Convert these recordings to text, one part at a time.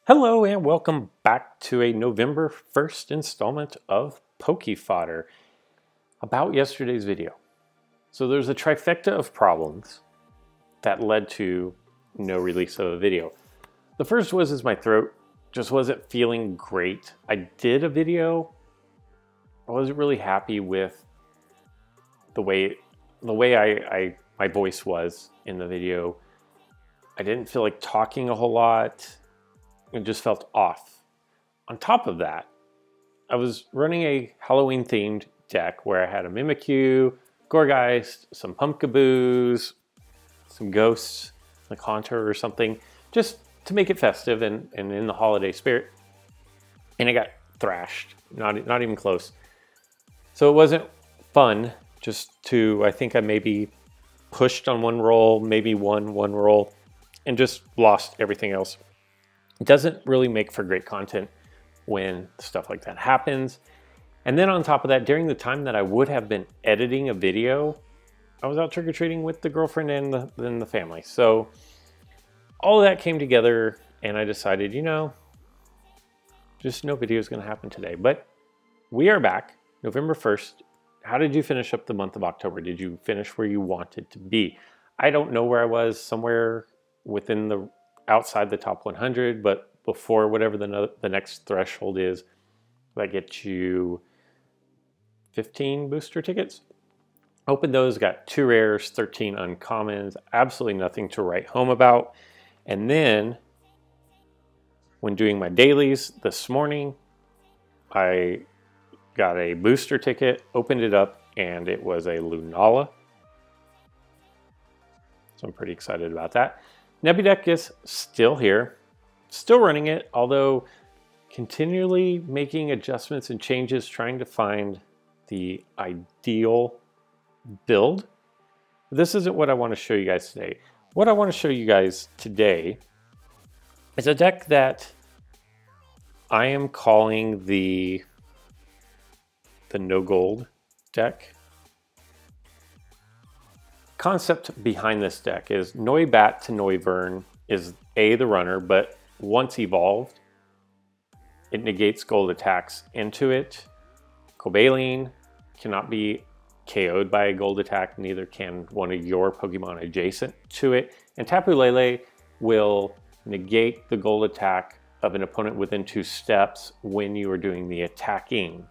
Hello and welcome back to a November 1st installment of Poke Fodder about yesterday's video. So there's a trifecta of problems that led to no release of a video. The first was my throat just wasn't feeling great. I did a video. I wasn't really happy with the way my voice was in the video. I didn't feel like talking a whole lot. It just felt off. On top of that, I was running a Halloween themed deck where I had a Mimikyu, Gourgeist, some Pumpkaboos, some ghosts, like Haunter or something, just to make it festive and in the holiday spirit. And I got thrashed, not even close. So it wasn't fun I think I maybe pushed on one roll, maybe won one roll, and just lost everything else. It doesn't really make for great content when stuff like that happens. And then on top of that, during the time that I would have been editing a video, I was out trick-or-treating with the girlfriend and the family. So all of that came together and I decided, just no video is going to happen today. But we are back, November 1st. How did you finish up the month of October? Did you finish where you wanted to be? I don't know where I was, somewhere within outside the top 100, but before whatever the next threshold is, that gets you 15 booster tickets. Opened those, got 2 rares, 13 uncommons, absolutely nothing to write home about. And then when doing my dailies this morning, I got a booster ticket, opened it up, and it was a Lunala. So I'm pretty excited about that. Nebby Deck is still here, still running it, although continually making adjustments and changes, trying to find the ideal build. This isn't what I want to show you guys today. What I want to show you guys today is a deck that I am calling the no gold deck. Concept behind this deck is Noibat to Noivern is the runner, but once evolved, it negates gold attacks into it. Cobalion cannot be KO'd by a gold attack, neither can one of your Pokemon adjacent to it. And Tapu Lele will negate the gold attack of an opponent within 2 steps when you are doing the attacking.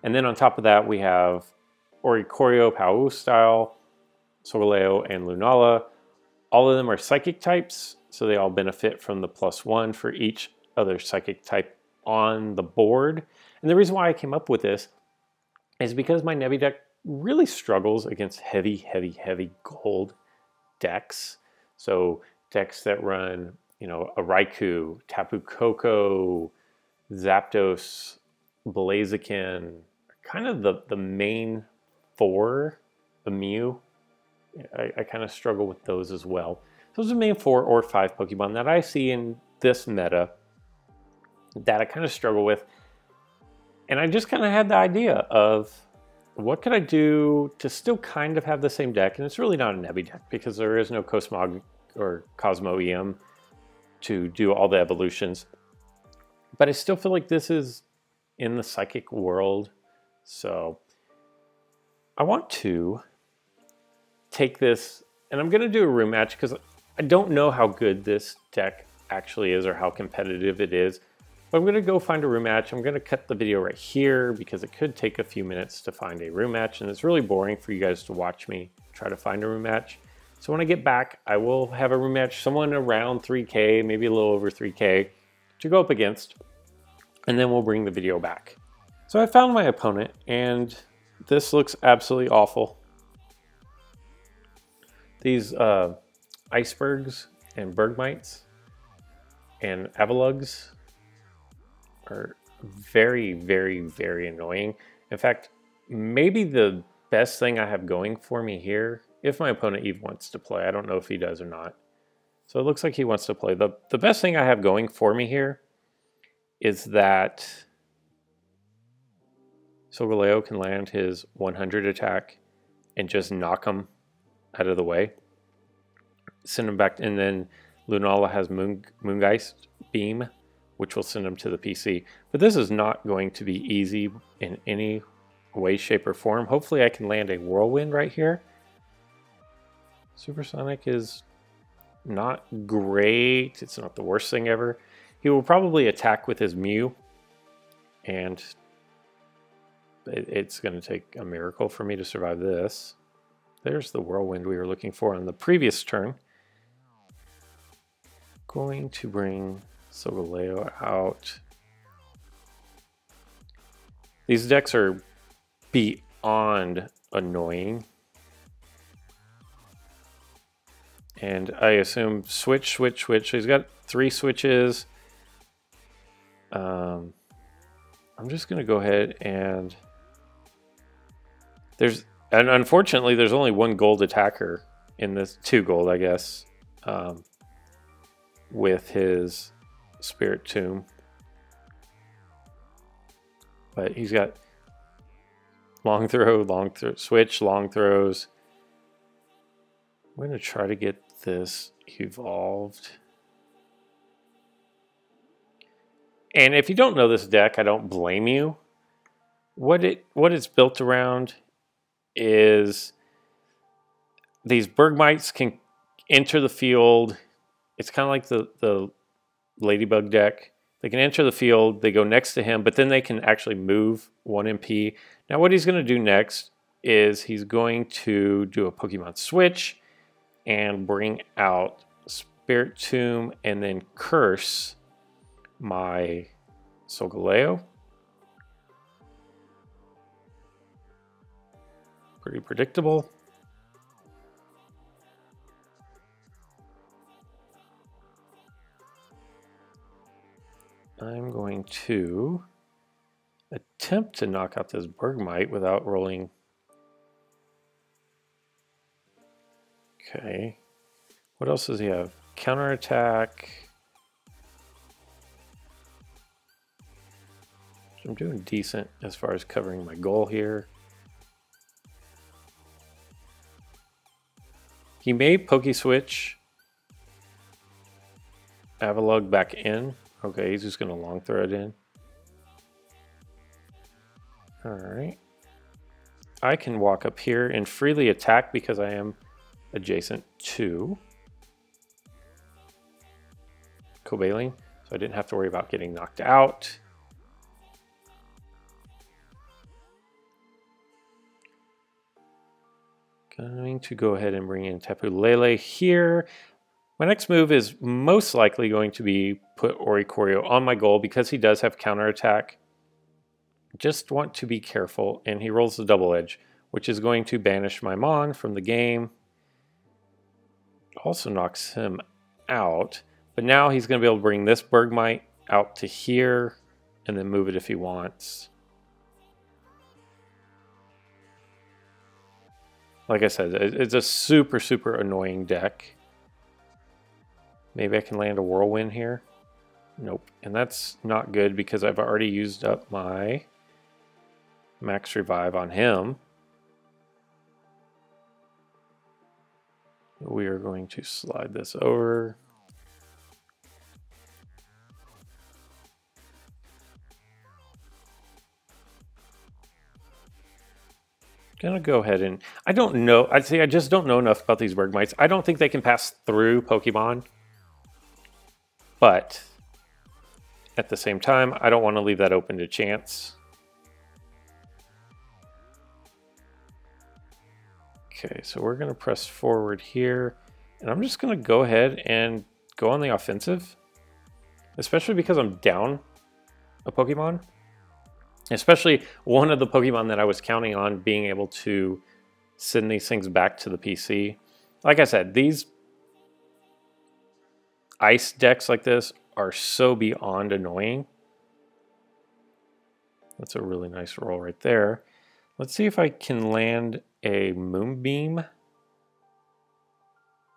And then on top of that, we have Oricorio Pau style, Solgaleo, and Lunala. All of them are psychic types, so they all benefit from the +1 for each other psychic type on the board. And the reason why I came up with this is because my Nebby deck really struggles against heavy gold decks. So decks that run, a Raikou, Tapu Koko, Zapdos, Blaziken, kind of the main 4, the Mew. I kind of struggle with those as well. Those are the main 4 or 5 Pokemon that I see in this meta that I kind of struggle with. And I just kind of had the idea of what could I do to still kind of have the same deck. And it's really not a Nebby deck because there is no Cosmog or Cosmo EM to do all the evolutions. But I still feel like this is in the psychic world. So I want to take this, and I'm going to do a rematch because I don't know how good this deck actually is or how competitive it is. But I'm going to go find a rematch. I'm going to cut the video right here because it could take a few minutes to find a rematch, and it's really boring for you guys to watch me try to find a rematch. So when I get back, I will have a rematch, someone around 3K, maybe a little over 3K to go up against, and then we'll bring the video back. So I found my opponent, and this looks absolutely awful. These icebergs and bergmites and avalugs are very annoying. In fact, maybe the best thing I have going for me here, if my opponent even wants to play, I don't know if he does or not. So it looks like he wants to play. The best thing I have going for me here is that Solgaleo can land his 100 attack and just knock him out of the way. Send him back, and then Lunala has Moongeist Beam, which will send him to the PC. But this is not going to be easy in any way, shape, or form. Hopefully I can land a whirlwind right here. Supersonic is not great. It's not the worst thing ever. He will probably attack with his Mew, and it's going to take a miracle for me to survive this. There's the whirlwind we were looking for on the previous turn. Going to bring Solgaleo out. These decks are beyond annoying. And I assume switch, switch, switch. He's got 3 switches. I'm just going to go ahead and... And unfortunately, there's only 1 gold attacker in this, 2 gold, I guess, with his Spirit Tomb. But he's got long throw, switch, long throws. I'm going to try to get this evolved. And if you don't know this deck, I don't blame you. What it's built around is these Bergmites can enter the field. It's kind of like the Ladybug deck. They can enter the field, they go next to him, but then they can actually move 1 MP. Now what he's going to do next is he's going to do a Pokemon switch and bring out Spirit Tomb and then curse my Solgaleo. Pretty predictable. I'm going to attempt to knock out this Bergmite without rolling. Okay. What else does he have? Counterattack. I'm doing decent as far as covering my goal here. He may Poke-Switch Avalugg back in. Okay, he's just going to long throw it in. Alright. I can walk up here and freely attack because I am adjacent to Cobalion, so I didn't have to worry about getting knocked out. Going to go ahead and bring in Tapu Lele here. My next move is most likely going to be put Oricorio on my goal because he does have counterattack. Just want to be careful, and he rolls the double edge, which is going to banish my Mon from the game. Also knocks him out, but now he's going to be able to bring this Bergmite out to here and then move it if he wants. Like I said, it's a super, super annoying deck. Maybe I can land a whirlwind here. Nope. And that's not good because I've already used up my max revive on him. We are going to slide this over. Gonna go ahead and I don't know. I just don't know enough about these Bergmites. I don't think they can pass through Pokemon. But at the same time, I don't want to leave that open to chance. Okay, so we're going to press forward here. And I'm just going to go ahead and go on the offensive. Especially because I'm down a Pokemon. Especially one of the Pokemon that I was counting on being able to send these things back to the PC. Like I said, these ice decks like this are so beyond annoying. That's a really nice roll right there. Let's see if I can land a Moonbeam.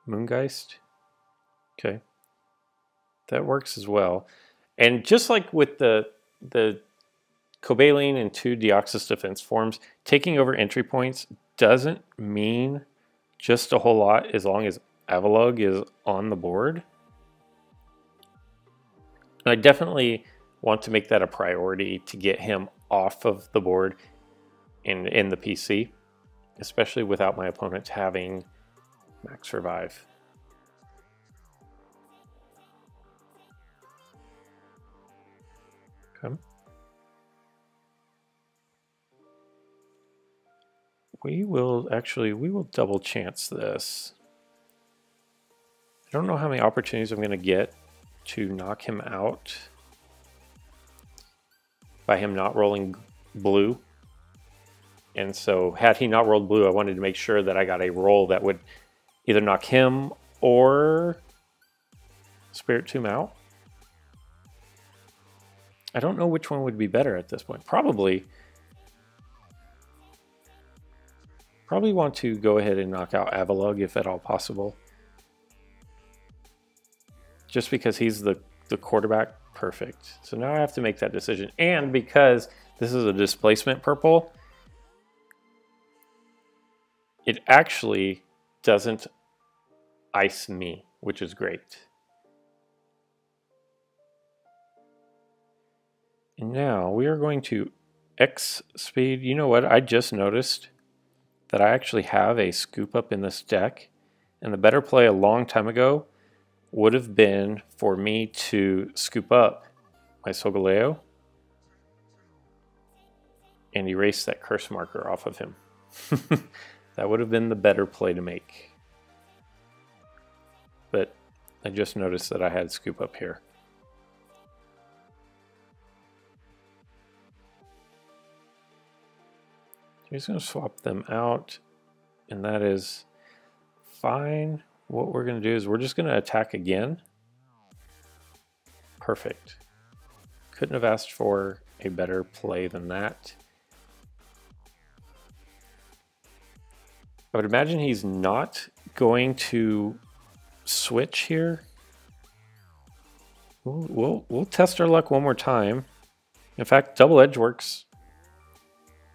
Moongeist. Okay. That works as well. And just like with the Cobalion and 2 Deoxys defense forms, taking over entry points doesn't mean just a whole lot as long as Avalugg is on the board. And I definitely want to make that a priority to get him off of the board in the PC, especially without my opponent having max revive. Okay. We will double chance this. I don't know how many opportunities I'm going to get to knock him out by him not rolling blue. And so had he not rolled blue, I wanted to make sure that I got a roll that would either knock him or Spirit Tomb out. I don't know which one would be better at this point. Probably want to go ahead and knock out Avalug if at all possible. Just because he's the quarterback. Perfect. So now I have to make that decision. And because this is a displacement purple, it actually doesn't ice me, which is great. And now we are going to X speed. You know what? I just noticed that I actually have a scoop up in this deck, and the better play a long time ago would have been for me to scoop up my Solgaleo and erase that curse marker off of him. That would have been the better play to make. But I just noticed that I had scoop up here. He's going to swap them out, and that is fine. What we're going to do is we're just going to attack again. Perfect. Couldn't have asked for a better play than that. I would imagine he's not going to switch here. We'll test our luck one more time. In fact, double edge works.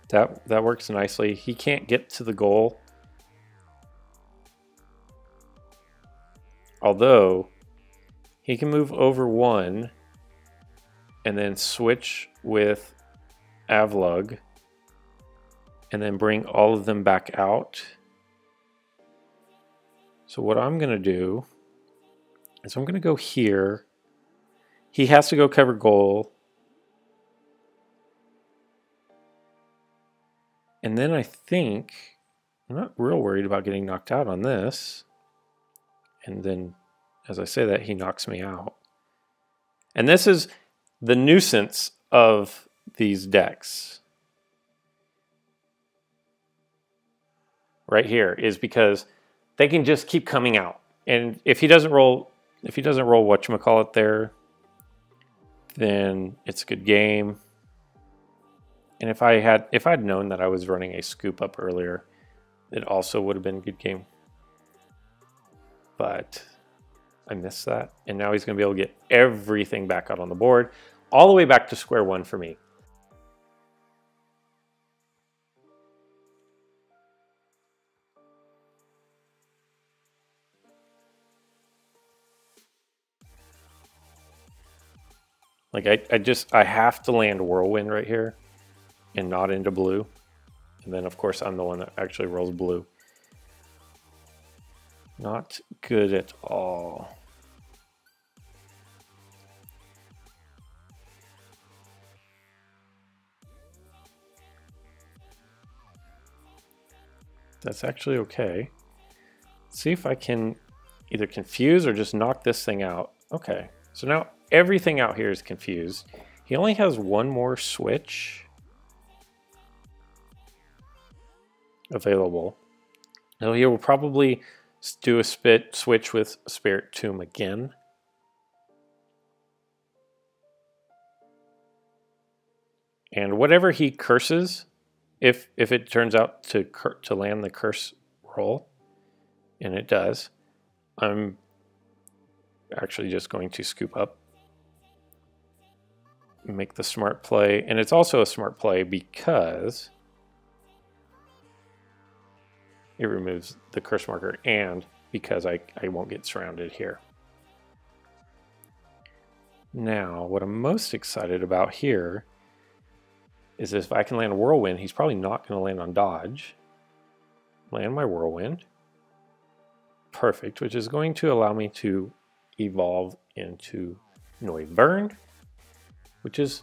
That works nicely. He can't get to the goal. Although, he can move over one and then switch with Avlug and then bring all of them back out. So what I'm going to do is I'm going to go here. He has to go cover goal. And then I think, I'm not real worried about getting knocked out on this. And then, as I say that, he knocks me out. And this is the nuisance of these decks. Right here is because they can just keep coming out. And if he doesn't roll whatchamacallit there, then it's a good game. And if I'd known that I was running a scoop up earlier, it also would have been a good game. But I missed that. And now he's going to be able to get everything back out on the board, all the way back to square one for me. Like I have to land Whirlwind right here and not into blue. And then of course I'm the one that actually rolls blue. Not good at all. That's actually okay. Let's see if I can either confuse or just knock this thing out. Okay, so now everything out here is confused. He only has one more switch available. Now he will probably do a switch with Spirit Tomb again. And whatever he curses, if it turns out to land the curse roll, and it does, I'm actually just going to scoop up, make the smart play. And it's also a smart play because it removes the curse marker and because I won't get surrounded here. Now, what I'm most excited about here is if I can land a whirlwind, he's probably not going to land on dodge. Land my whirlwind. Perfect, which is going to allow me to evolve into Noivern, which is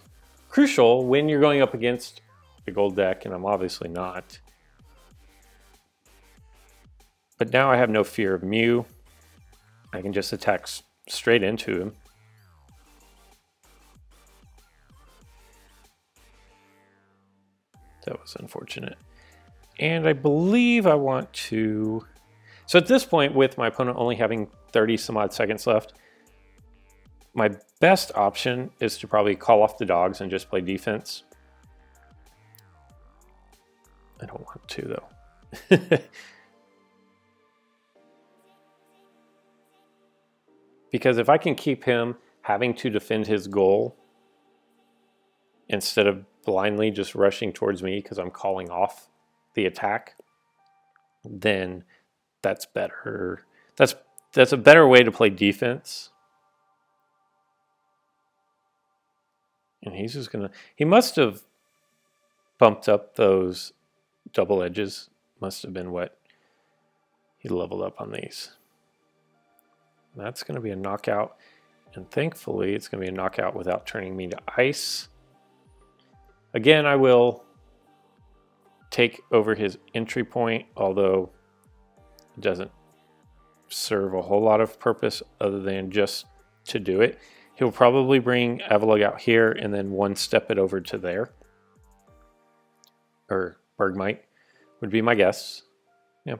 crucial when you're going up against the gold deck, and I'm obviously not. But now I have no fear of Mew. I can just attack straight into him. That was unfortunate. And I believe I want to... So at this point, with my opponent only having 30 some odd seconds left, my best option is to probably call off the dogs and just play defense. I don't want to, though. Because if I can keep him having to defend his goal instead of blindly just rushing towards me because I'm calling off the attack, then that's better. That's a better way to play defense. And he's just gonna... He must have bumped up those double edges. Must have been what he leveled up on these. That's going to be a knockout, and thankfully it's going to be a knockout without turning me to ice. Again, I will take over his entry point, although it doesn't serve a whole lot of purpose other than just to do it. He'll probably bring Avalugg out here and then one step it over to there. Or Bergmite would be my guess. Yeah.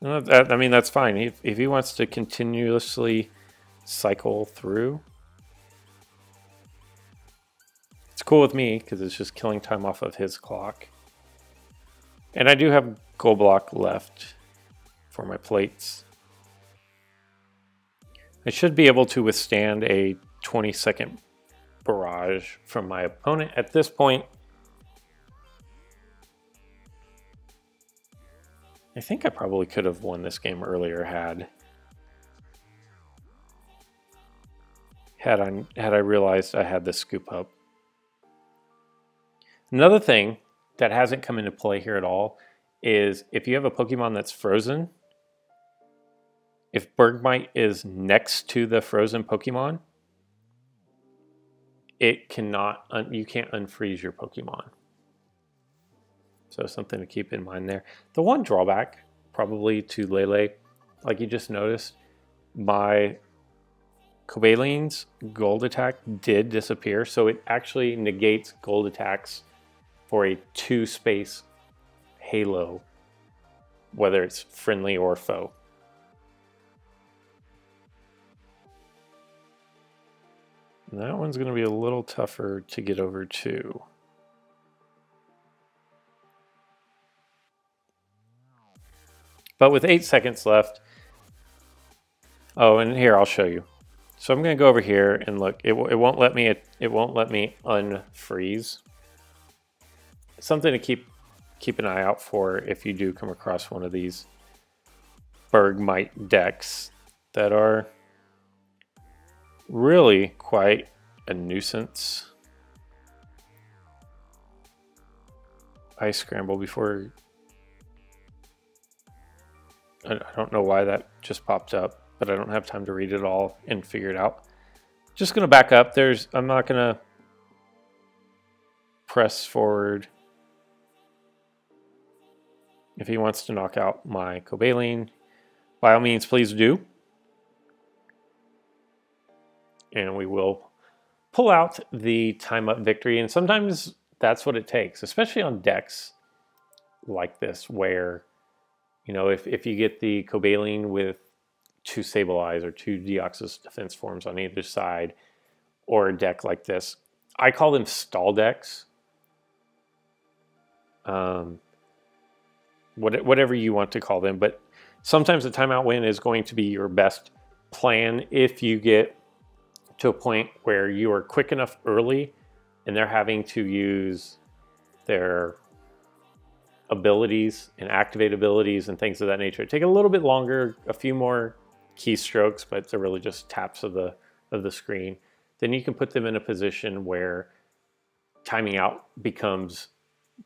I mean, that's fine. If he wants to continuously cycle through, it's cool with me because it's just killing time off of his clock. And I do have gold block left for my plates. I should be able to withstand a 20-second barrage from my opponent. At this point, I think I probably could have won this game earlier had I realized I had this scoop up. Another thing that hasn't come into play here at all is if you have a Pokemon that's frozen, if Bergmite is next to the frozen Pokemon, it cannot, you can't unfreeze your Pokemon. So something to keep in mind there. The one drawback probably to Lele, like you just noticed, my Cobaline's gold attack did disappear, so it actually negates gold attacks for a 2-space halo, whether it's friendly or foe. And that one's going to be a little tougher to get over too. But with 8 seconds left, oh, and here I'll show you. So I'm going to go over here and look. It won't let me unfreeze. Something to keep an eye out for if you do come across one of these Bergmite decks that are really quite a nuisance. I scramble before. I don't know why that just popped up, but I don't have time to read it all and figure it out. Just going to back up. I'm not going to press forward. If he wants to knock out my Cobaline, by all means, please do. And we will pull out the time up victory. And sometimes that's what it takes, especially on decks like this, where, you know, if you get the Cobaline with 2 Sableye or 2 Deoxys defense forms on either side, or a deck like this, I call them stall decks. Whatever you want to call them, but sometimes the timeout win is going to be your best plan if you get to a point where you are quick enough early and they're having to use their abilities and activate abilities and things of that nature take a little bit longer, a few more keystrokes, but they're really just taps of the screen. Then you can put them in a position where timing out becomes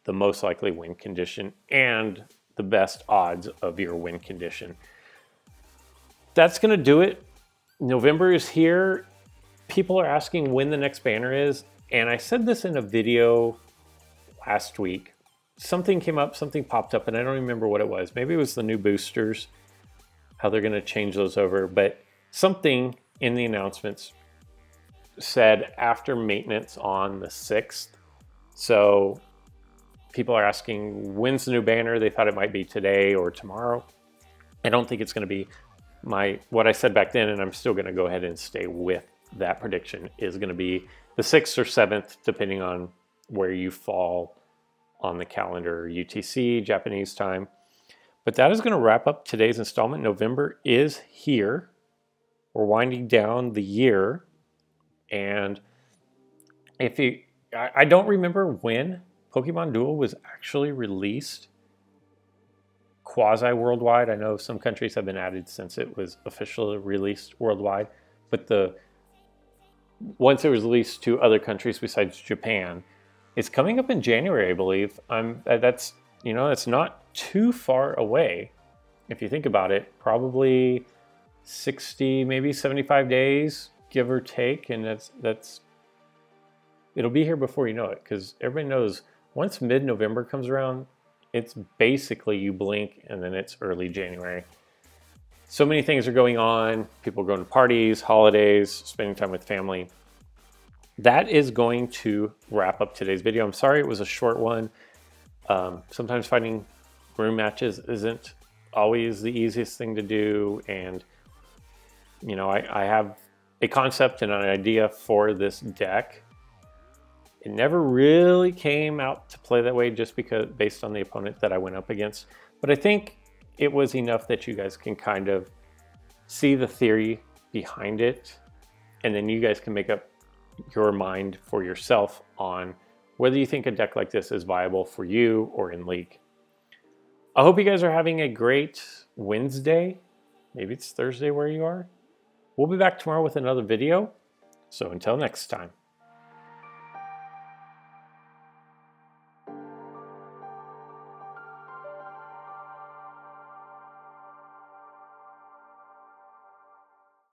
the most likely win condition and the best odds of your win condition. That's going to do it. November is here. People are asking when the next banner is, and I said this in a video last week. Something came up, something popped up, and I don't remember what it was. Maybe it was the new boosters, how they're going to change those over, but something in the announcements said after maintenance on the 6th. So people are asking, when's the new banner? They thought it might be today or tomorrow. I don't think it's going to be what I said back then, and I'm still going to go ahead and stay with that prediction, is going to be the 6th or 7th, depending on where you fall on the calendar, UTC, Japanese time. But that is going to wrap up today's installment. November is here. We're winding down the year. And I don't remember when Pokemon Duel was actually released quasi-worldwide. I know some countries have been added since it was officially released worldwide. But once it was released to other countries besides Japan, it's coming up in January, I believe. That's not too far away. If you think about it, probably 60, maybe 75 days, give or take, and it'll be here before you know it, because everybody knows once mid-November comes around, it's basically you blink and then it's early January. So many things are going on. People are going to parties, holidays, spending time with family. That is going to wrap up today's video. I'm sorry it was a short one. Sometimes finding room matches isn't always the easiest thing to do, and I have a concept and an idea for this deck. It never really came out to play that way just because based on the opponent that I went up against, but I think it was enough that you guys can kind of see the theory behind it, and then you guys can make up your mind for yourself on whether you think a deck like this is viable for you or in League. I hope you guys are having a great Wednesday. Maybe it's Thursday where you are. We'll be back tomorrow with another video. So until next time.